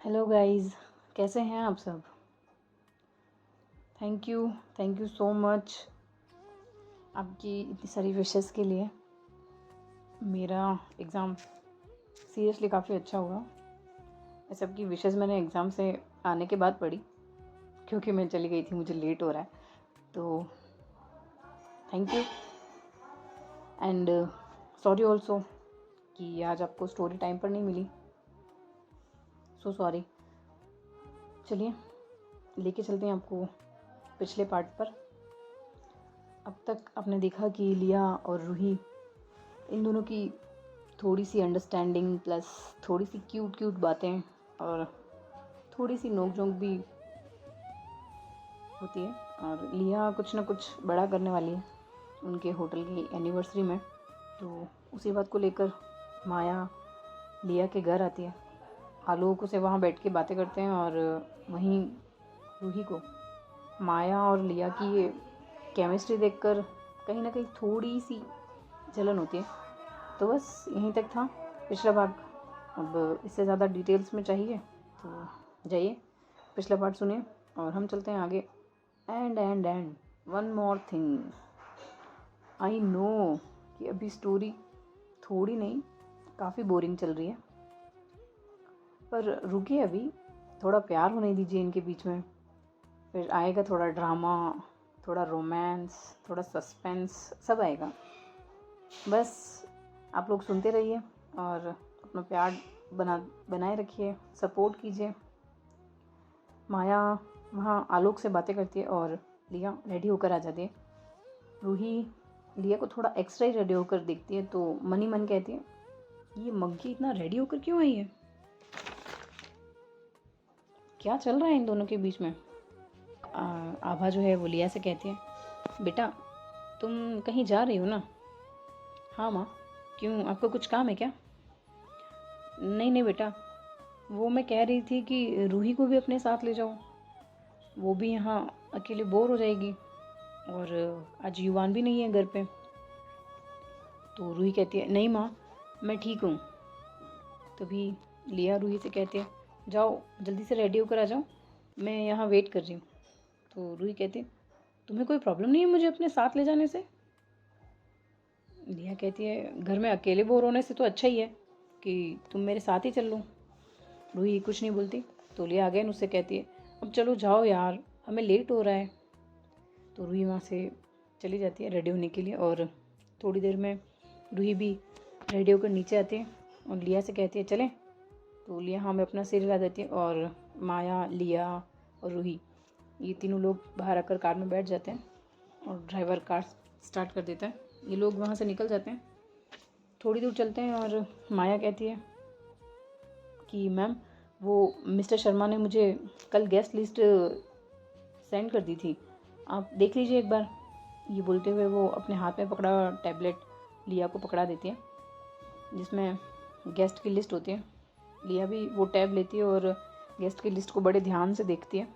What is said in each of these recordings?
Hello guys, कैसे हैं आप सब। थैंक यू सो मच आपकी इतनी सारी विशेस के लिए। मेरा एग्ज़ाम सीरियसली काफ़ी अच्छा हुआ। ये सब की विशेस मैंने एग्ज़ाम से आने के बाद पढ़ी, क्योंकि मैं चली गई थी, मुझे लेट हो रहा है। तो thank you and sorry also कि आज आपको स्टोरी टाइम पर नहीं मिली। So sorry. चलिए लेके चलते हैं आपको पिछले पार्ट पर। अब तक आपने देखा कि लिया और रूही, इन दोनों की थोड़ी सी अंडरस्टैंडिंग प्लस थोड़ी सी क्यूट बातें और थोड़ी सी नोक-झोंक भी होती है। और लिया कुछ ना कुछ बड़ा करने वाली है उनके होटल की एनिवर्सरी में। तो उसी बात को लेकर माया लिया के घर आती है। आलोक से वहाँ बैठ के बातें करते हैं और वहीं रूही को माया और लिया की ये केमिस्ट्री देखकर कहीं ना कहीं थोड़ी सी जलन होती है। तो बस यहीं तक था पिछला भाग। अब इससे ज़्यादा डिटेल्स में चाहिए तो जाइए पिछला पार्ट सुनिए और हम चलते हैं आगे। And one more thing, I know कि अभी स्टोरी थोड़ी नहीं काफ़ी बोरिंग चल रही है, पर रुकिए, अभी थोड़ा प्यार होने दीजिए इनके बीच में। फिर आएगा थोड़ा ड्रामा, थोड़ा रोमांस, थोड़ा सस्पेंस, सब आएगा। बस आप लोग सुनते रहिए और अपना प्यार बनाए रखिए, सपोर्ट कीजिए। माया वहाँ आलोक से बातें करती है और लिया रेडी होकर आ जाती है। रूही लिया को थोड़ा एक्स्ट्रा ही रेडी होकर देखती है तो मन ही मन कहती है, ये मंकी इतना रेडी होकर क्यों आई है, क्या चल रहा है इन दोनों के बीच में। आभा जो है वो लिया से कहती है, बेटा तुम कहीं जा रही हो ना। हाँ माँ, क्यों, आपको कुछ काम है क्या। नहीं बेटा, वो मैं कह रही थी कि रूही को भी अपने साथ ले जाओ, वो भी यहाँ अकेले बोर हो जाएगी और आज युवान भी नहीं है घर पे। तो रूही कहती है, नहीं माँ मैं ठीक हूँ। तभी लिया रूही से कहती है, जाओ जल्दी से रेडी होकर आ जाओ, मैं यहाँ वेट कर रही हूँ। तो रूही कहती है, तुम्हें कोई प्रॉब्लम नहीं है मुझे अपने साथ ले जाने से। लिया कहती है, घर में अकेले बोर होने से तो अच्छा ही है कि तुम मेरे साथ ही चल लो। रूही कुछ नहीं बोलती। तो लिया अगेन उससे कहती है, अब चलो जाओ यार, हमें लेट हो रहा है। तो रूही वहाँ से चली जाती है रेडी होने के लिए और थोड़ी देर में रूही भी रेडी होकर नीचे आती है और लिया से कहती है, चलें। तो लिया हाँ मैं अपना सिर हिला देती है और माया, लिया और रूही ये तीनों लोग बाहर आकर कार में बैठ जाते हैं और ड्राइवर कार स्टार्ट कर देता है। ये लोग वहाँ से निकल जाते हैं। थोड़ी दूर चलते हैं और माया कहती है कि मैम वो मिस्टर शर्मा ने मुझे कल गेस्ट लिस्ट सेंड कर दी थी, आप देख लीजिए एक बार। ये बोलते हुए वो अपने हाथ में पकड़ा टैबलेट लिया को पकड़ा देती है जिसमें गेस्ट की लिस्ट होती है। लिया भी वो टैब लेती है और गेस्ट की लिस्ट को बड़े ध्यान से देखती है।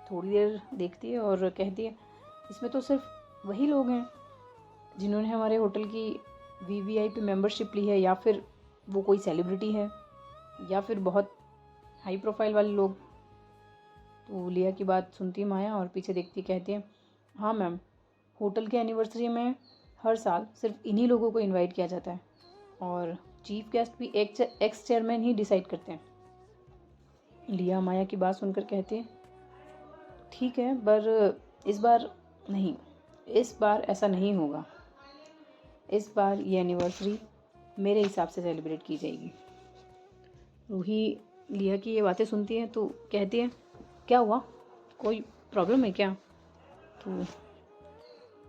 थोड़ी देर देखती है और कहती है, इसमें तो सिर्फ वही लोग हैं जिन्होंने हमारे होटल की VVIP मेंबरशिप ली है, या फिर वो कोई सेलिब्रिटी है, या फिर बहुत हाई प्रोफाइल वाले लोग। तो लिया की बात सुनती माया और पीछे देखती कहती है, हाँ मैम, होटल के एनिवर्सरी में हर साल सिर्फ इन्हीं लोगों को इनवाइट किया जाता है और चीफ गेस्ट भी एक्स चेयरमैन ही डिसाइड करते हैं। लिया माया की बात सुनकर कहती है, ठीक है, पर इस बार नहीं, इस बार ऐसा नहीं होगा। इस बार ये एनिवर्सरी मेरे हिसाब से सेलिब्रेट की जाएगी। रूही लिया की ये बातें सुनती है तो कहती है, क्या हुआ, कोई प्रॉब्लम है क्या। तो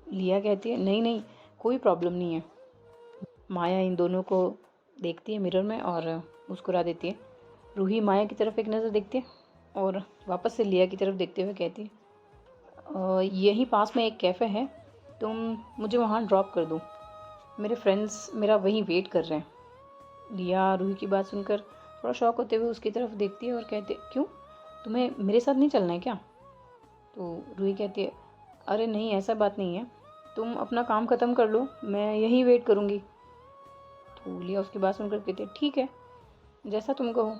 लिया कहती है, नहीं कोई प्रॉब्लम नहीं है। माया इन दोनों को देखती है मिरर में और मुस्कुरा देती है। रूही माया की तरफ एक नज़र देखती है और वापस से लिया की तरफ देखते हुए कहती है, यहीं पास में एक कैफ़े है, तुम मुझे वहाँ ड्रॉप कर दो, मेरे फ्रेंड्स मेरा वहीं वेट कर रहे हैं। लिया रूही की बात सुनकर थोड़ा शॉक होते हुए उसकी तरफ देखती है और कहती है, क्यों, तुम्हें मेरे साथ नहीं चलना है क्या। तो रूही कहती है, अरे नहीं ऐसा बात नहीं है, तुम अपना काम ख़त्म कर लो, मैं यहीं वेट करूँगी। तो लिया उसकी बात सुनकर कहती है, ठीक है, जैसा तुम कहो।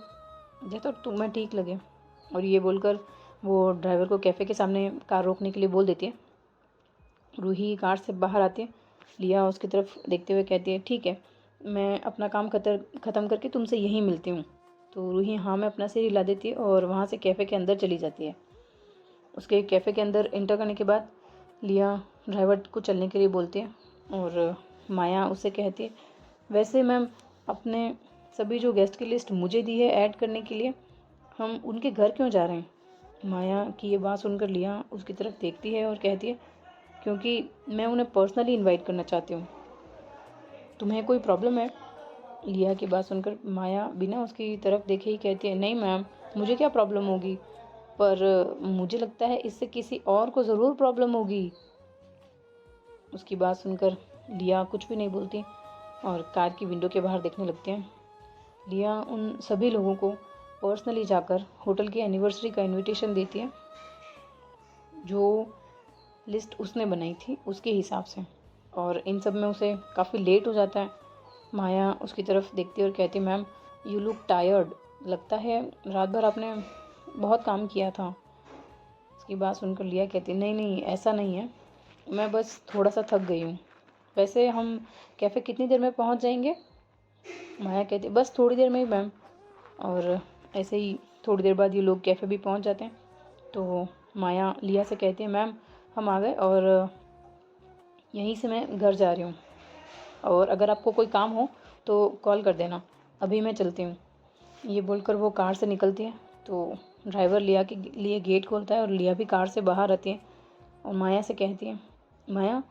जैसा तुम्हें ठीक लगे। और ये बोलकर वो ड्राइवर को कैफ़े के सामने कार रोकने के लिए बोल देती है। रूही कार से बाहर आती है। लिया उसकी तरफ देखते हुए कहती है, ठीक है, मैं अपना काम ख़त्म करके तुमसे यहीं मिलती हूँ। तो रूही हाँ में अपना सिर हिला देती है और वहाँ से कैफ़े के अंदर चली जाती है। उसके कैफ़े के अंदर एंटर करने के बाद लिया ड्राइवर को चलने के लिए बोलती है और माया उससे कहती है, वैसे मैम अपने सभी जो गेस्ट की लिस्ट मुझे दी है ऐड करने के लिए, हम उनके घर क्यों जा रहे हैं? माया की ये बात सुनकर लिया उसकी तरफ देखती है और कहती है, क्योंकि मैं उन्हें पर्सनली इनवाइट करना चाहती हूँ। तुम्हें कोई प्रॉब्लम है? लिया की बात सुनकर माया बिना उसकी तरफ देखे ही कहती है, नहीं मैम, मुझे क्या प्रॉब्लम होगी, पर मुझे लगता है इससे किसी और को ज़रूर प्रॉब्लम होगी। उसकी बात सुनकर लिया कुछ भी नहीं बोलती और कार की विंडो के बाहर देखने लगती हैं। लिया उन सभी लोगों को पर्सनली जाकर होटल की एनिवर्सरी का इनविटेशन देती है, जो लिस्ट उसने बनाई थी उसके हिसाब से। और इन सब में उसे काफ़ी लेट हो जाता है। माया उसकी तरफ देखती है और कहती, मैम यू लुक टायर्ड, लगता है रात भर आपने बहुत काम किया था। उसकी बात सुनकर लिया कहती, नहीं नहीं ऐसा नहीं है, मैं बस थोड़ा सा थक गई हूँ। वैसे हम कैफ़े कितनी देर में पहुँच जाएंगे? माया कहती, बस थोड़ी देर में ही मैम। और ऐसे ही थोड़ी देर बाद ये लोग कैफ़े भी पहुँच जाते हैं। तो माया लिया से कहती है, मैम हम आ गए और यहीं से मैं घर जा रही हूँ, और अगर आपको कोई काम हो तो कॉल कर देना, अभी मैं चलती हूँ। ये बोलकर वो कार से निकलती है। तो ड्राइवर लिया के लिए गेट खोलता है और लिया भी कार से बाहर आती है और माया से कहती है, माया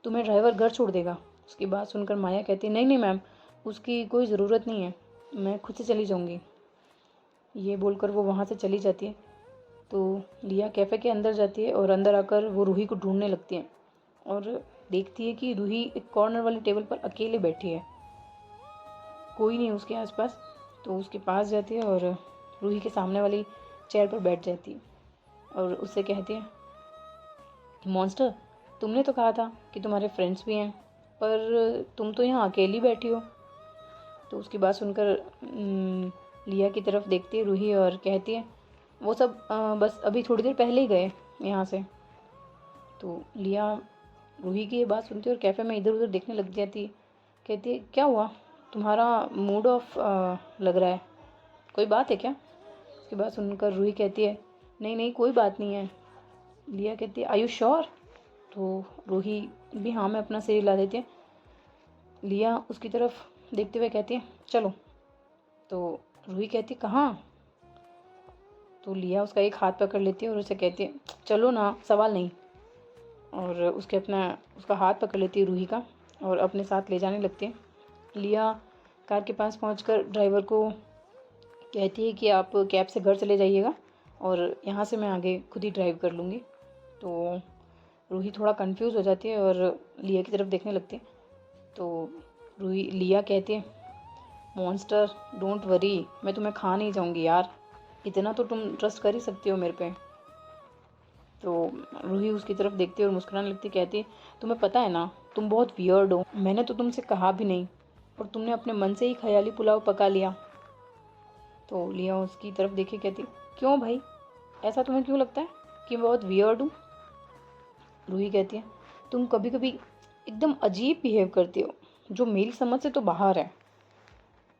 तुम्हें ड्राइवर घर छोड़ देगा? उसकी बात सुनकर माया कहती है, नहीं नहीं मैम, उसकी कोई ज़रूरत नहीं है, मैं खुद से चली जाऊँगी। ये बोलकर वो वहाँ से चली जाती है। तो लिया कैफ़े के अंदर जाती है और अंदर आकर वो रूही को ढूंढने लगती है और देखती है कि रूही एक कॉर्नर वाली टेबल पर अकेले बैठी है, कोई नहीं उसके आसपास। तो उसके पास जाती है और रूही के सामने वाली चेयर पर बैठ जाती है और उससे कहती है, मॉन्स्टर, तुमने तो कहा था कि तुम्हारे फ्रेंड्स भी हैं, पर तुम तो यहाँ अकेली बैठी हो। तो उसकी बात सुनकर लिया की तरफ देखती है रूही और कहती है, वो सब बस अभी थोड़ी देर पहले ही गए यहाँ से। तो लिया रूही की ये बात सुनती है और कैफ़े में इधर उधर देखने लग जाती है। कहती है, क्या हुआ, तुम्हारा मूड ऑफ लग रहा है, कोई बात है क्या? उसकी बात सुनकर रूही कहती है, नहीं नहीं कोई बात नहीं है। लिया कहती है, आर यू श्योर? तो रूही भी हाँ में अपना सिर हिला देती है। लिया उसकी तरफ देखते हुए कहती है, चलो। तो रूही कहती है, कहाँ? तो लिया उसका एक हाथ पकड़ लेती है और उसे कहती है, चलो ना, सवाल नहीं। और उसका हाथ पकड़ लेती है रूही का और अपने साथ ले जाने लगती है। लिया कार के पास पहुंचकर ड्राइवर को कहती है कि आप कैब से घर चले जाइएगा और यहाँ से मैं आगे खुद ही ड्राइव कर लूँगी। तो रूही थोड़ा कंफ्यूज हो जाती है और लिया की तरफ देखने लगती है। तो लिया कहती है, मॉन्स्टर डोंट वरी, मैं तुम्हें खा नहीं जाऊँगी यार, इतना तो तुम ट्रस्ट कर ही सकती हो मेरे पे। तो रूही उसकी तरफ देखती है और मुस्कुराने लगती, कहती है, तुम्हें पता है ना, तुम बहुत वियर्ड हो, मैंने तो तुमसे कहा भी नहीं और तुमने अपने मन से ही ख्याली पुलाव पका लिया। तो लिया उसकी तरफ देखी, कहती, क्यों भाई, ऐसा तुम्हें क्यों लगता है कि मैं बहुत वियर्ड हूँ? रूही कहती है, तुम कभी कभी एकदम अजीब बिहेव करती हो, जो मेरी समझ से तो बाहर है।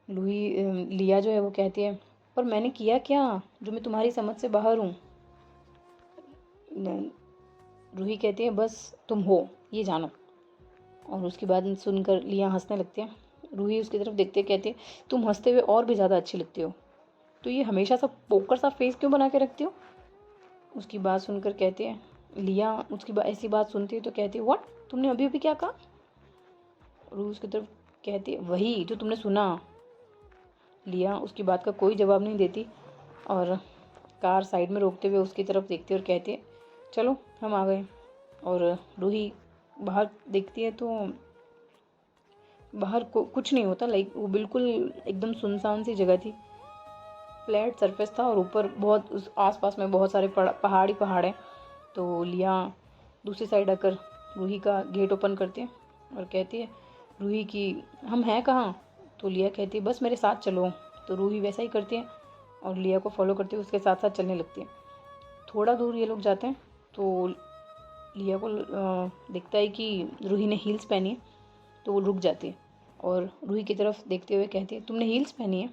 लिया जो है वो कहती है, पर मैंने किया क्या जो मैं तुम्हारी समझ से बाहर हूँ? रूही कहती है, बस तुम हो ये जानो। और उसकी बात सुनकर लिया हंसने लगती है। रूही उसकी तरफ देखते कहती है, तुम हंसते हुए और भी ज़्यादा अच्छी लगती हो, तो ये हमेशा सा पोकर सा फेस क्यों बना के रखती हो? उसकी बात सुनकर कहती है, लिया उसकी ऐसी बात सुनती है तो कहती है, व्हाट, तुमने अभी अभी क्या कहा? रूही उसकी तरफ कहती है, वही जो तुमने सुना। लिया उसकी बात का कोई जवाब नहीं देती और कार साइड में रोकते हुए उसकी तरफ देखती है और कहती है, चलो हम आ गए। और रूही बाहर देखती है तो बाहर कुछ नहीं होता, लाइक वो बिल्कुल एकदम सुनसान सी जगह थी, फ्लैट सरफेस था और ऊपर बहुत उस आसपास में बहुत सारे पहाड़ है। तो लिया दूसरी साइड आकर रूही का गेट ओपन करती है और कहती है रूही की, हम हैं कहाँ? तो लिया कहती है, बस मेरे साथ चलो। तो रूही वैसा ही करती है और लिया को फॉलो करते हुए उसके साथ साथ चलने लगती है। थोड़ा दूर ये लोग जाते हैं तो लिया को दिखता है कि रूही ने हील्स पहनी है, तो वो रुक जाती है और रूही की तरफ देखते हुए कहती है, तुमने हील्स पहनी है?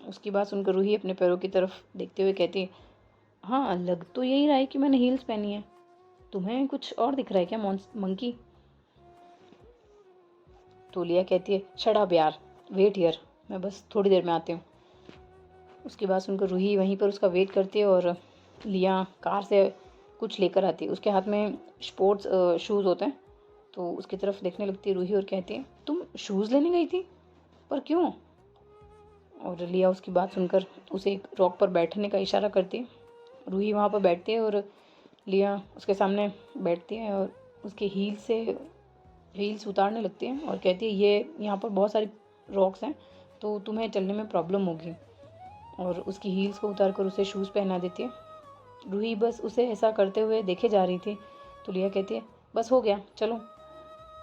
उसकी बात सुनकर रूही अपने पैरों की तरफ देखते हुए कहती है, हाँ लग तो यही रहा है कि मैंने हील्स पहनी है, तुम्हें कुछ और दिख रहा है क्या मंकी? तो लिया कहती है, शट अप यार, वेट हियर, मैं बस थोड़ी देर में आती हूँ। उसकी बात सुनकर रूही वहीं पर उसका वेट करती है और लिया कार से कुछ लेकर आती है। उसके हाथ में स्पोर्ट्स शूज़ होते हैं, तो उसकी तरफ देखने लगती है रूही और कहती है, तुम शूज़ लेने गई थी, पर क्यों? और लिया उसकी बात सुनकर उसे एक रॉक पर बैठने का इशारा करती है। रूही वहाँ पर बैठती है और लिया उसके सामने बैठती है और उसके हील्स उतारने लगती है और कहती है, ये यहाँ पर बहुत सारी रॉक्स हैं, तो तुम्हें चलने में प्रॉब्लम होगी। और उसकी हील्स को उतार कर उसे शूज़ पहना देती है। रूही बस उसे ऐसा करते हुए देखे जा रही थी, तो लिया कहती है, बस हो गया, चलो।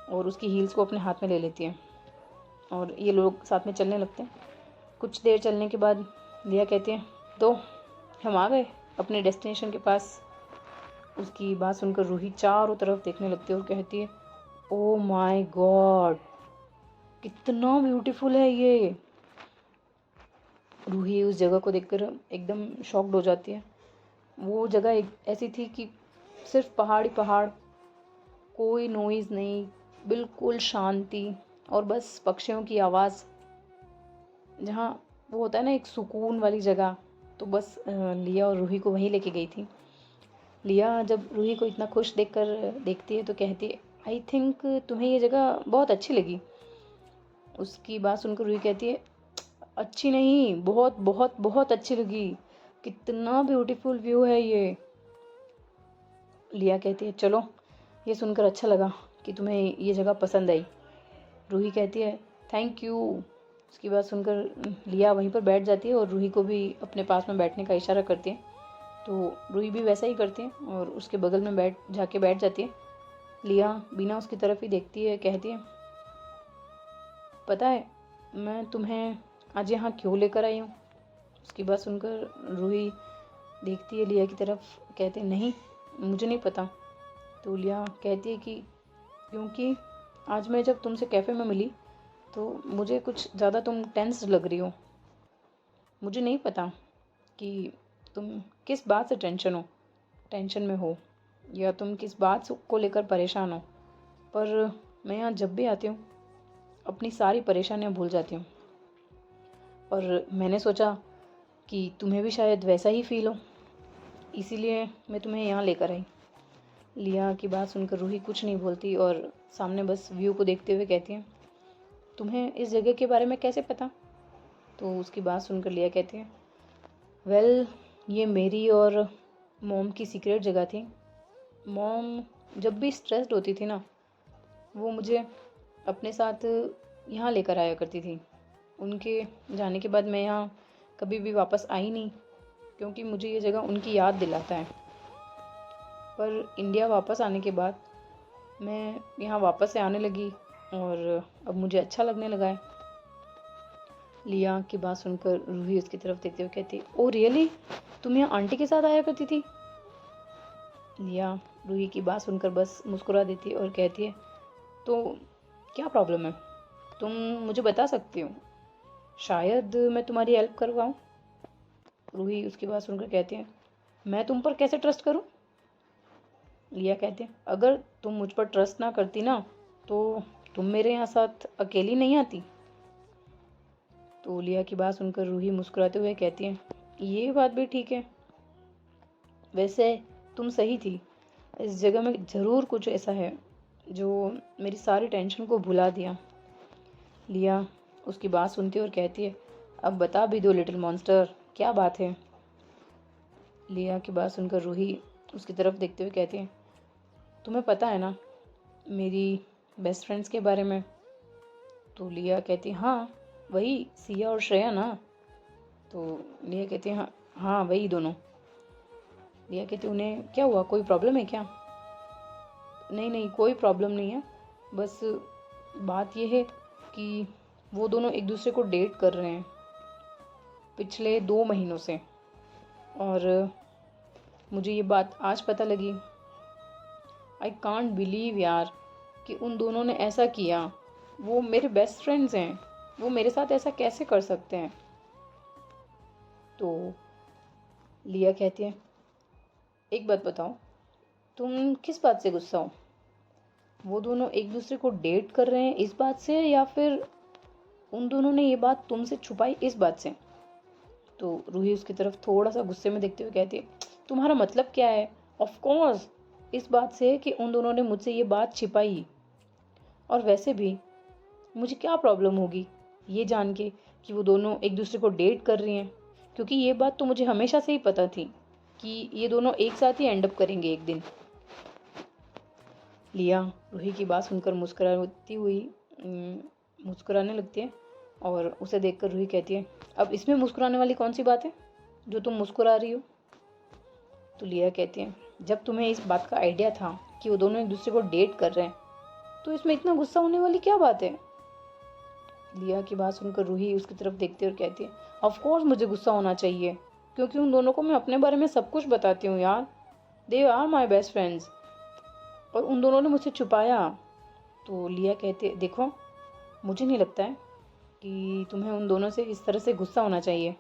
और उसकी हील्स को अपने हाथ में ले लेती है और ये लोग साथ में चलने लगते हैं। कुछ देर चलने के बाद लिया कहती है, तो हम आ गए अपने डेस्टिनेशन के पास। उसकी बात सुनकर रूही चारों तरफ देखने लगती है और कहती है, ओ माय गॉड, कितना ब्यूटीफुल है ये। रूही उस जगह को देखकर एकदम शॉक्ड हो जाती है। वो जगह एक ऐसी थी कि सिर्फ पहाड़ ही पहाड़, कोई नॉइज़ नहीं, बिल्कुल शांति और बस पक्षियों की आवाज़। जहाँ वो होता है ना एक सुकून वाली जगह, तो बस लिया और रूही को वहीं लेके गई थी। लिया जब रूही को इतना खुश देखती है तो कहती है, आई थिंक तुम्हें ये जगह बहुत अच्छी लगी। उसकी बात सुनकर रूही कहती है, अच्छी नहीं, बहुत बहुत बहुत अच्छी लगी, कितना ब्यूटीफुल व्यू है ये। लिया कहती है, चलो, ये सुनकर अच्छा लगा कि तुम्हें ये जगह पसंद आई। रूही कहती है, थैंक यू। उसकी बात सुनकर लिया वहीं पर बैठ जाती है और रूही को भी अपने पास में बैठने का इशारा करती है, तो रूही भी वैसा ही करती है और उसके बगल में बैठ जाती है। लिया बिना उसकी तरफ ही देखती है, कहती है, पता है मैं तुम्हें आज यहाँ क्यों लेकर आई हूँ? उसकी बात सुनकर रूही देखती है लिया की तरफ, कहते नहीं, मुझे नहीं पता। तो लिया कहती है कि क्योंकि आज मैं जब तुमसे कैफ़े में मिली तो मुझे कुछ ज़्यादा तुम टेंस लग रही हो। मुझे नहीं पता कि तुम किस बात से टेंशन में हो या तुम किस बात को लेकर परेशान हो, पर मैं यहाँ जब भी आती हूँ अपनी सारी परेशानियाँ भूल जाती हूँ। और मैंने सोचा कि तुम्हें भी शायद वैसा ही फील हो, इसीलिए मैं तुम्हें यहाँ लेकर आई। लिया की बात सुनकर रूही कुछ नहीं बोलती और सामने बस व्यू को देखते हुए कहती है, तुम्हें इस जगह के बारे में कैसे पता? तो उसकी बात सुनकर लिया कहती है, वेल, ये मेरी और मॉम की सीक्रेट जगह थी। मॉम जब भी स्ट्रेस्ड होती थी ना, वो मुझे अपने साथ यहाँ लेकर आया करती थी। उनके जाने के बाद मैं यहाँ कभी भी वापस आई नहीं, क्योंकि मुझे ये जगह उनकी याद दिलाता है। पर इंडिया वापस आने के बाद मैं यहाँ वापस से आने लगी और अब मुझे अच्छा लगने लगा है। लिया की बात सुनकर रूही उसकी तरफ देखते हुए कहती, ओ रियली, तुम यहाँ आंटी के साथ आया करती थी? लिया रूही की बात सुनकर बस मुस्कुरा देती है और कहती है, तो क्या प्रॉब्लम है, तुम मुझे बता सकती हो, शायद मैं तुम्हारी हेल्प कर पाऊँ। रूही उसकी बात सुनकर कहती है, मैं तुम पर कैसे ट्रस्ट करूँ? लिया कहती है, अगर तुम मुझ पर ट्रस्ट ना करती ना, तो तुम मेरे यहाँ साथ अकेली नहीं आती। तो लिया की बात सुनकर रूही मुस्कुराते हुए कहती है, ये बात भी ठीक है, वैसे तुम सही थी, इस जगह में ज़रूर कुछ ऐसा है जो मेरी सारी टेंशन को भुला दिया। लिया उसकी बात सुनती है और कहती है, अब बता भी दो लिटिल मॉन्स्टर, क्या बात है? लिया की बात सुनकर रूही उसकी तरफ देखते हुए कहती है, तुम्हें पता है ना मेरी बेस्ट फ्रेंड्स के बारे में? तो लिया कहती है, हाँ वही सिया और श्रेया ना। तो लिया कहती है, हाँ हाँ वही दोनों। लिया कहती है, उन्हें क्या हुआ, कोई प्रॉब्लम है क्या? नहीं नहीं, कोई प्रॉब्लम नहीं है, बस बात यह है कि वो दोनों एक दूसरे को डेट कर रहे हैं। पिछले 2 महीनों से, और मुझे ये बात आज पता लगी। आई कांट बिलीव यार कि उन दोनों ने ऐसा किया। वो मेरे बेस्ट फ्रेंड्स हैं, वो मेरे साथ ऐसा कैसे कर सकते हैं। तो लिया कहती है, एक बात बताओ, तुम किस बात से गुस्सा हो? वो दोनों एक दूसरे को डेट कर रहे हैं इस बात से, या फिर उन दोनों ने ये बात तुमसे छुपाई इस बात से? तो रूही उसकी तरफ थोड़ा सा गुस्से में देखते हुए कहती है, तुम्हारा मतलब क्या है? ऑफ कोर्स इस बात से कि उन दोनों ने मुझसे ये बात छिपाई। और वैसे भी मुझे क्या प्रॉब्लम होगी ये जान के कि वो दोनों एक दूसरे को डेट कर रही हैं, क्योंकि ये बात तो मुझे हमेशा से ही पता थी कि ये दोनों एक साथ ही एंड अप करेंगे एक दिन। लिया रूही की बात सुनकर मुस्कुराने लगती है, और उसे देखकर रूही कहती है, अब इसमें मुस्कुराने वाली कौन सी बात है जो तुम मुस्कुरा रही हो? तो लिया कहती है, जब तुम्हें इस बात का आइडिया था कि वो दोनों एक दूसरे को डेट कर रहे हैं, तो इसमें इतना गुस्सा होने वाली क्या बात है? लिया की बात सुनकर रूही उसकी तरफ देखती है और कहती है, ऑफ कोर्स मुझे गुस्सा होना चाहिए, क्योंकि उन दोनों को मैं अपने बारे में सब कुछ बताती हूँ यार। They are my best friends, और उन दोनों ने मुझसे छुपाया। तो लिया कहते, देखो मुझे नहीं लगता है कि तुम्हें उन दोनों से इस तरह से गुस्सा होना चाहिए,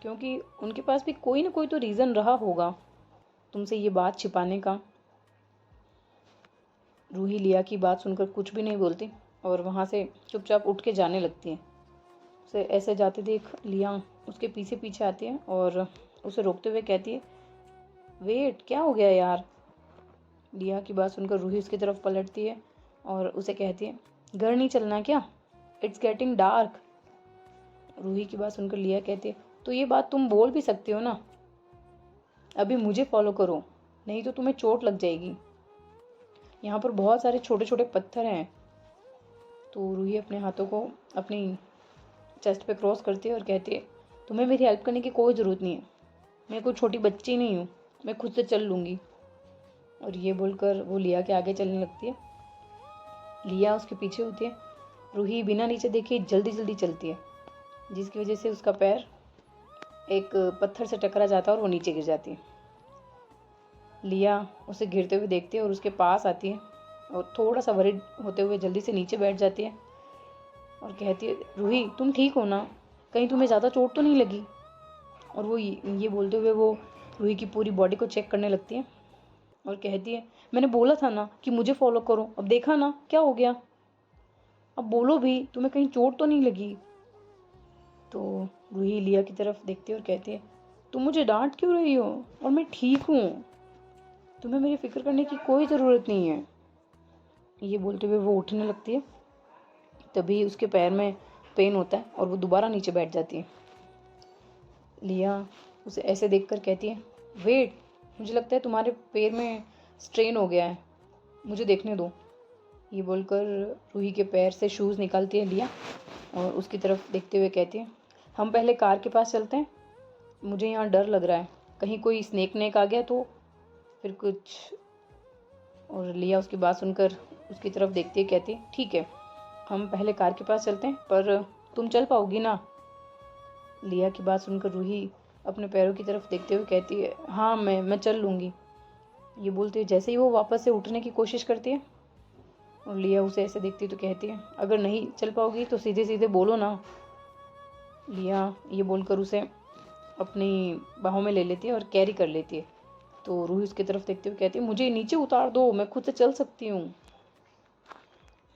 क्योंकि उनके पास भी कोई ना कोई तो रीज़न रहा होगा तुमसे ये बात छिपाने का। रूही लिया की बात सुनकर कुछ भी नहीं बोलती और वहाँ से चुपचाप उठ के जाने लगती है। उसे ऐसे जाते देख लिया उसके पीछे पीछे आती है और उसे रोकते हुए कहती है, वेट, क्या हो गया यार? लिया की बात सुनकर रूही उसकी तरफ पलटती है और उसे कहती है, घर नहीं चलना क्या? It's getting dark. रूही की बात सुनकर लिया कहती है, तो ये बात तुम बोल भी सकते हो ना, अभी मुझे फॉलो करो, नहीं तो तुम्हें चोट लग जाएगी। यहाँ पर बहुत सारे छोटे छोटे पत्थर हैं। तो रूही अपने हाथों को अपनी चेस्ट पे क्रॉस करती है और कहती है, तुम्हें मेरी हेल्प करने की कोई ज़रूरत नहीं है, मैं कोई छोटी बच्ची नहीं हूँ, मैं खुद से चल लूँगी। और ये बोलकर वो लिया के आगे चलने लगती है। लिया उसके पीछे होती है। रूही बिना नीचे देखे जल्दी जल्दी चलती है, जिसकी वजह से उसका पैर एक पत्थर से टकरा जाता है और वो नीचे गिर जाती है। लिया उसे गिरते हुए देखती है और उसके पास आती है और थोड़ा सा वरिड होते हुए जल्दी से नीचे बैठ जाती है और कहती है, रूही तुम ठीक हो ना? कहीं तुम्हें ज़्यादा चोट तो नहीं लगी? और वो ये बोलते हुए वो रूही की पूरी बॉडी को चेक करने लगती है और कहती है, मैंने बोला था ना कि मुझे फॉलो करो, अब देखा ना क्या हो गया? अब बोलो भी, तुम्हें कहीं चोट तो नहीं लगी? तो रूही लिया की तरफ देखती है और कहती है, तुम मुझे डांट क्यों रही हो? और मैं ठीक हूँ, तुम्हें मेरी फिक्र करने की कोई ज़रूरत नहीं है। ये बोलते हुए वो उठने लगती है। तभी उसके पैर में पेन होता है और वो दोबारा नीचे बैठ जाती है। लिया उसे ऐसे देखकर कहती है, वेट, मुझे लगता है तुम्हारे पैर में स्ट्रेन हो गया है, मुझे देखने दो। ये बोलकर रूही के पैर से शूज़ निकालती है लिया और उसकी तरफ देखते हुए कहती है, हम पहले कार के पास चलते हैं, मुझे यहाँ डर लग रहा है, कहीं कोई स्नेक नेक आ गया तो फिर कुछ। और लिया उसकी बात सुनकर उसकी तरफ देखती है, कहती है, ठीक है, हम पहले कार के पास चलते हैं, पर तुम चल पाओगी ना? लिया की बात सुनकर रूही अपने पैरों की तरफ देखते हुए कहती है, हाँ मैं चल लूँगी। ये बोलते जैसे ही वो वापस से उठने की कोशिश करती है और लिया उसे ऐसे देखती है तो कहती है, अगर नहीं चल पाओगी तो सीधे सीधे बोलो ना। लिया ये बोलकर उसे अपनी बाहों में ले लेती है और कैरी कर लेती है। तो रूही उसकी तरफ देखते हुए कहती है, मुझे नीचे उतार दो, मैं खुद से चल सकती हूँ।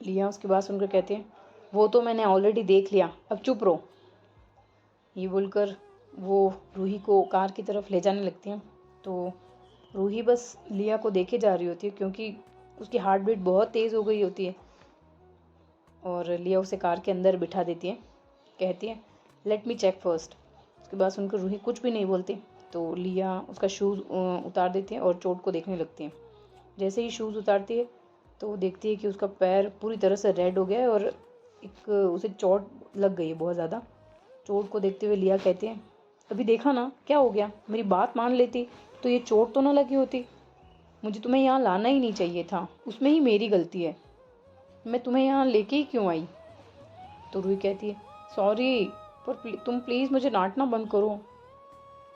लिया उसकी बात सुनकर कहती है, वो तो मैंने ऑलरेडी देख लिया, अब चुप रहो। ये बोलकर वो रूही को कार की तरफ ले जाने लगती हैं। तो रूही बस लिया को देखे जा रही होती है, क्योंकि उसकी हार्ट बीट बहुत तेज़ हो गई होती है। और लिया उसे कार के अंदर बिठा देती है, कहती है, लेट मी चेक फर्स्ट। उसके बाद सुनकर रूही कुछ भी नहीं बोलती। तो लिया उसका शूज़ उतार देती है और चोट को देखने लगती है। जैसे ही शूज़ उतारती है तो वो देखती है कि उसका पैर पूरी तरह से रेड हो गया है और एक उसे चोट लग गई है बहुत ज़्यादा। चोट को देखते हुए लिया कहती है, अभी देखा ना क्या हो गया? मेरी बात मान लेती तो ये चोट तो ना लगी होती। मुझे तुम्हें यहाँ लाना ही नहीं चाहिए था, उसमें ही मेरी गलती है, मैं तुम्हें यहाँ लेके ही क्यों आई? तो रूही कहती है, सॉरी, पर तुम प्लीज़ मुझे डांटना बंद करो।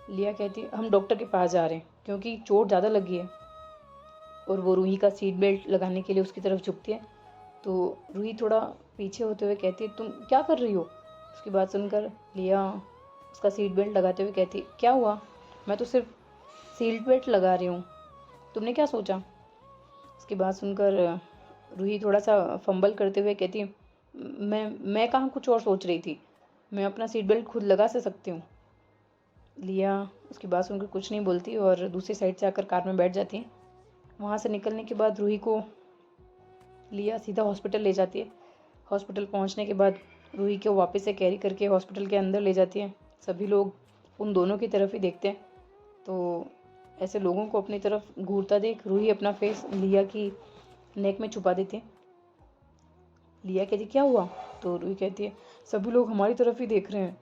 लिया कहती है हम डॉक्टर के पास जा रहे हैं क्योंकि चोट ज़्यादा लगी है। और वो रूही का सीट बेल्ट लगाने के लिए उसकी तरफ झुकती है, तो रूही थोड़ा पीछे होते हुए कहती है तुम क्या कर रही हो। उसकी बात सुनकर लिया उसका सीट बेल्ट लगाते हुए कहती है क्या हुआ, मैं तो सिर्फ सीट बेल्ट लगा रही हूँ, तुमने क्या सोचा। उसकी बात सुनकर रूही थोड़ा सा फंबल करते हुए कहती है मैं कहाँ कुछ और सोच रही थी, मैं अपना सीट बेल्ट खुद लगा से सकती हूँ। लिया उसकी बात सुनकर कुछ नहीं बोलती और दूसरी साइड से आकर कार में बैठ जाती है। वहाँ से निकलने के बाद रूही को लिया सीधा हॉस्पिटल ले जाती है। हॉस्पिटल पहुँचने के बाद रूही को वापस से कैरी करके हॉस्पिटल के अंदर ले जाती है। सभी लोग उन दोनों की तरफ ही देखते हैं, तो ऐसे लोगों को अपनी तरफ घूरता देख रूही अपना फेस लिया की नेक में छुपा देती है। लिया कहती क्या हुआ, तो रूही कहती है सभी लोग हमारी तरफ ही देख रहे हैं।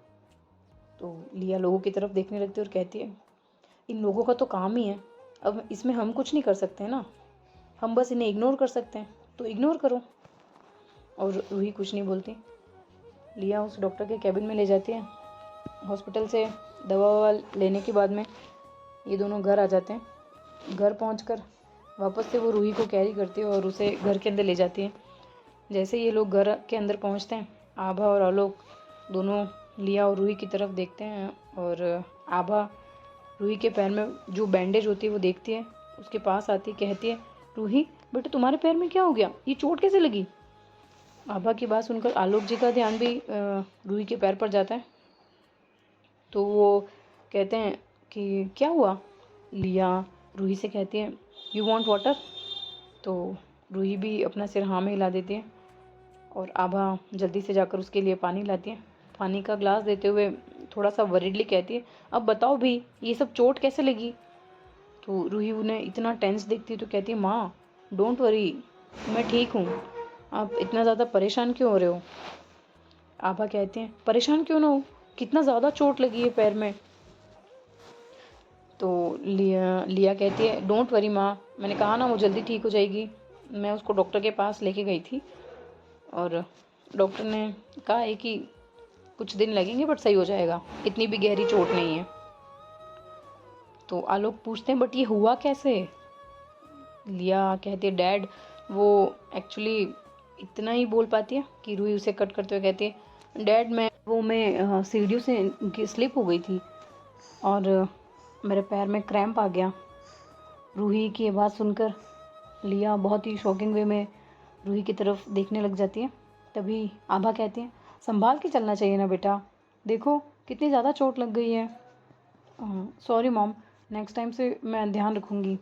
तो लिया लोगों की तरफ देखने लगती है और कहती है इन लोगों का तो काम ही है, अब इसमें हम कुछ नहीं कर सकते ना, हम बस इन्हें इग्नोर कर सकते हैं, तो इग्नोर करो। और रूही कुछ नहीं बोलती। लिया उस डॉक्टर के कैबिन में ले जाती है। हॉस्पिटल से दवा ववा लेने के बाद में ये दोनों घर आ जाते हैं। घर पहुंचकर वापस से वो रूही को कैरी करती है और उसे घर के अंदर ले जाती है। जैसे ये लोग घर के अंदर पहुंचते हैं, आभा और आलोक दोनों लिया और रूही की तरफ देखते हैं और आभा रूही के पैर में जो बैंडेज होती है वो देखती है, उसके पास आती कहती है रूही बेटा तुम्हारे पैर में क्या हो गया, ये चोट कैसे लगी। आभा की बात सुनकर आलोक जी का ध्यान भी रूही के पैर पर जाता है, तो वो कहते हैं कि क्या हुआ। लिया रूही से कहती है यू वांट वाटर, तो रूही भी अपना सिर हाँ में हिला देती है और आभा जल्दी से जाकर उसके लिए पानी लाती है। पानी का ग्लास देते हुए थोड़ा सा वरीडली कहती है अब बताओ भी ये सब चोट कैसे लगी। तो रूही उन्हें इतना टेंस देखती है तो कहती है माँ डोंट वरी, मैं ठीक हूँ, आप इतना ज़्यादा परेशान क्यों हो रहे हो। आभा कहते हैं परेशान क्यों ना हो, कितना ज़्यादा चोट लगी है पैर में। तो लिया कहती है डोंट वरी माँ, मैंने कहा ना वो जल्दी ठीक हो जाएगी, मैं उसको डॉक्टर के पास लेके गई थी और डॉक्टर ने कहा है कि कुछ दिन लगेंगे बट सही हो जाएगा, इतनी भी गहरी चोट नहीं है। तो आलोक पूछते हैं बट ये हुआ कैसे। लिया कहती है डैड वो एक्चुअली इतना ही बोल पाती है कि रूही उसे कट करते हुए कहती है डैड मैं सीढ़ियों से स्लिप हो गई थी और मेरे पैर में क्रैम्प आ गया। रूही की आवाज़ सुनकर लिया बहुत ही शॉकिंग वे में रूही की तरफ देखने लग जाती है। तभी आभा कहती है संभाल के चलना चाहिए ना बेटा, देखो कितनी ज़्यादा चोट लग गई है। सॉरी मॉम, नेक्स्ट टाइम से मैं ध्यान रखूँगी।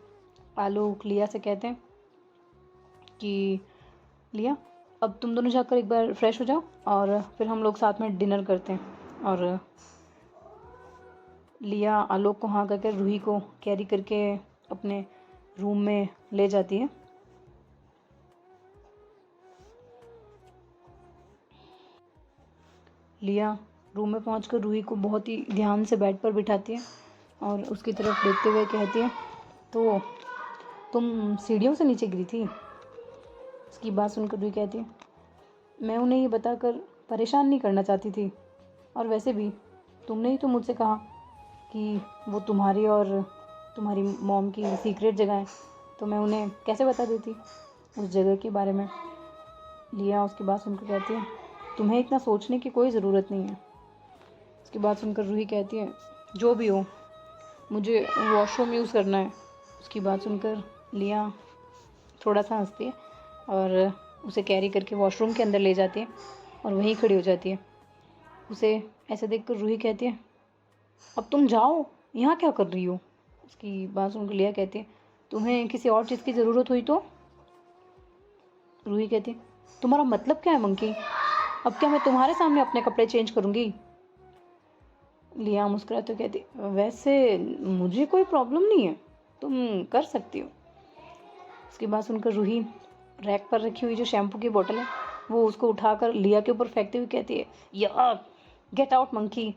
आलोक लिया से कहते हैं कि लिया अब तुम दोनों जाकर एक बार फ्रेश हो जाओ और फिर हम लोग साथ में डिनर करते हैं। और लिया आलोक को हाँ करके रूही को कैरी करके अपने रूम में ले जाती है। लिया रूम में पहुंचकर रूही को बहुत ही ध्यान से बेड पर बिठाती है और उसकी तरफ देखते हुए कहती है तो तुम सीढ़ियों से नीचे गिरी थी। उसकी बात सुनकर रूही कहती है मैं उन्हें ये बताकर परेशान नहीं करना चाहती थी, और वैसे भी तुमने ही तो मुझसे कहा कि वो तुम्हारी और तुम्हारी मॉम की सीक्रेट जगह है, तो मैं उन्हें कैसे बता देती उस जगह के बारे में। लिया उसकी बात सुनकर कहती है तुम्हें इतना सोचने की कोई ज़रूरत नहीं है। उसकी बात सुनकर रूही कहती है जो भी हो मुझे वॉशरूम यूज़ करना है। उसकी बात सुनकर लिया थोड़ा सा हंसती है और उसे कैरी करके वॉशरूम के अंदर ले जाती है और वहीं खड़ी हो जाती है। उसे ऐसे देखकर रूही कहती है अब तुम जाओ, यहाँ क्या कर रही हो। उसकी बात सुनकर लिया कहती है तुम्हें किसी और चीज़ की ज़रूरत हुई तो। रूही कहती है तुम्हारा मतलब क्या है मंकी, अब क्या मैं तुम्हारे सामने अपने कपड़े चेंज करूँगी। लिया मुस्कुराते हुए कहती वैसे मुझे कोई प्रॉब्लम नहीं है, तुम कर सकती हो। उसकी बात सुनकर रूही रैक पर रखी हुई जो शैम्पू की बोतल है वो उसको उठाकर लिया के ऊपर फेंकते हुए कहती है यार गेट आउट मंकी।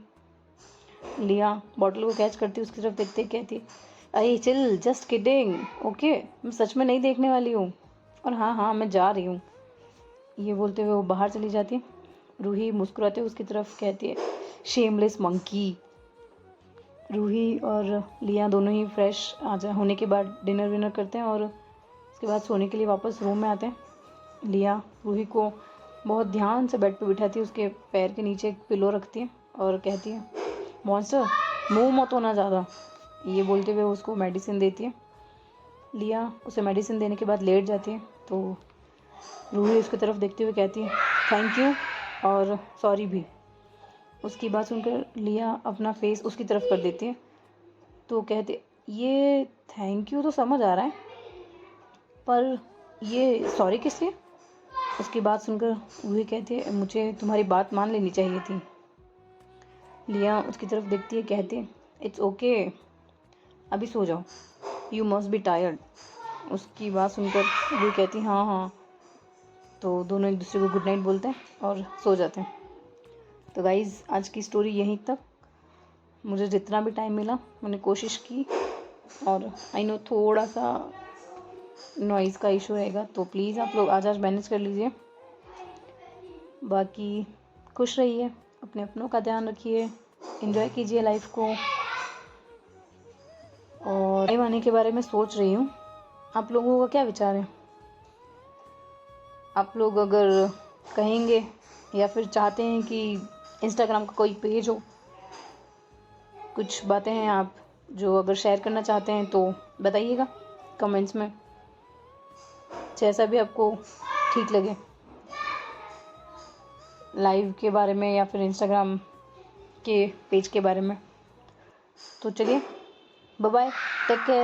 लिया बॉटल को कैच करती उसकी तरफ देखते कहती अरे चिल जस्ट किडिंग ओके, मैं सच में नहीं देखने वाली हूँ, और हाँ हाँ मैं जा रही हूँ। ये बोलते हुए वो बाहर चली जाती है। रूही मुस्कुराते हुए उसकी तरफ कहती है शेमलेस मंकी। रूही और लिया दोनों ही फ्रेश होने के बाद डिनर विनर करते हैं और उसके बाद सोने के लिए वापस रूम में आते हैं। लिया रूही को बहुत ध्यान से बेड पे बिठाती है, उसके पैर के नीचे एक पिलो रखती है और कहती है, मॉन्स्टर मूव मत होना ज़्यादा। ये बोलते हुए उसको मेडिसिन देती है। लिया उसे मेडिसिन देने के बाद लेट जाती है तो रूही उसकी तरफ देखते हुए कहती है, थैंक यू और सॉरी भी। उसकी बात सुनकर लिया अपना फेस उसकी तरफ कर देती है तो कहते, ये थैंक यू तो समझ आ रहा है, पर ये सॉरी किस लिए? उसकी बात सुनकर रूही कहती है, मुझे तुम्हारी बात मान लेनी चाहिए थी। लिया उसकी तरफ देखती है, कहती है, इट्स ओके, अभी सो जाओ, यू मस्ट बी टायर्ड। उसकी बात सुनकर रूही कहती है, हाँ हाँ। तो दोनों एक दूसरे को गुड नाइट बोलते हैं और सो जाते हैं। तो गाइज़ आज की स्टोरी यहीं तक। मुझे जितना भी टाइम मिला मैंने कोशिश की, और आई नो थोड़ा सा नॉइज़ का इशू रहेगा, तो प्लीज़ आप लोग आज मैनेज कर लीजिए। बाकी खुश रहिए, अपने अपनों का ध्यान रखिए, एंजॉय कीजिए लाइफ को। और टाइम आने के बारे में सोच रही हूँ, आप लोगों का क्या विचार है? आप लोग अगर कहेंगे या फिर चाहते हैं कि इंस्टाग्राम का कोई पेज हो, कुछ बातें हैं आप जो अगर शेयर करना चाहते हैं तो बताइएगा कमेंट्स में, जैसा भी आपको ठीक लगे, लाइव के बारे में या फिर इंस्टाग्राम के पेज के बारे में। तो चलिए, बाय बाय, टेक केयर।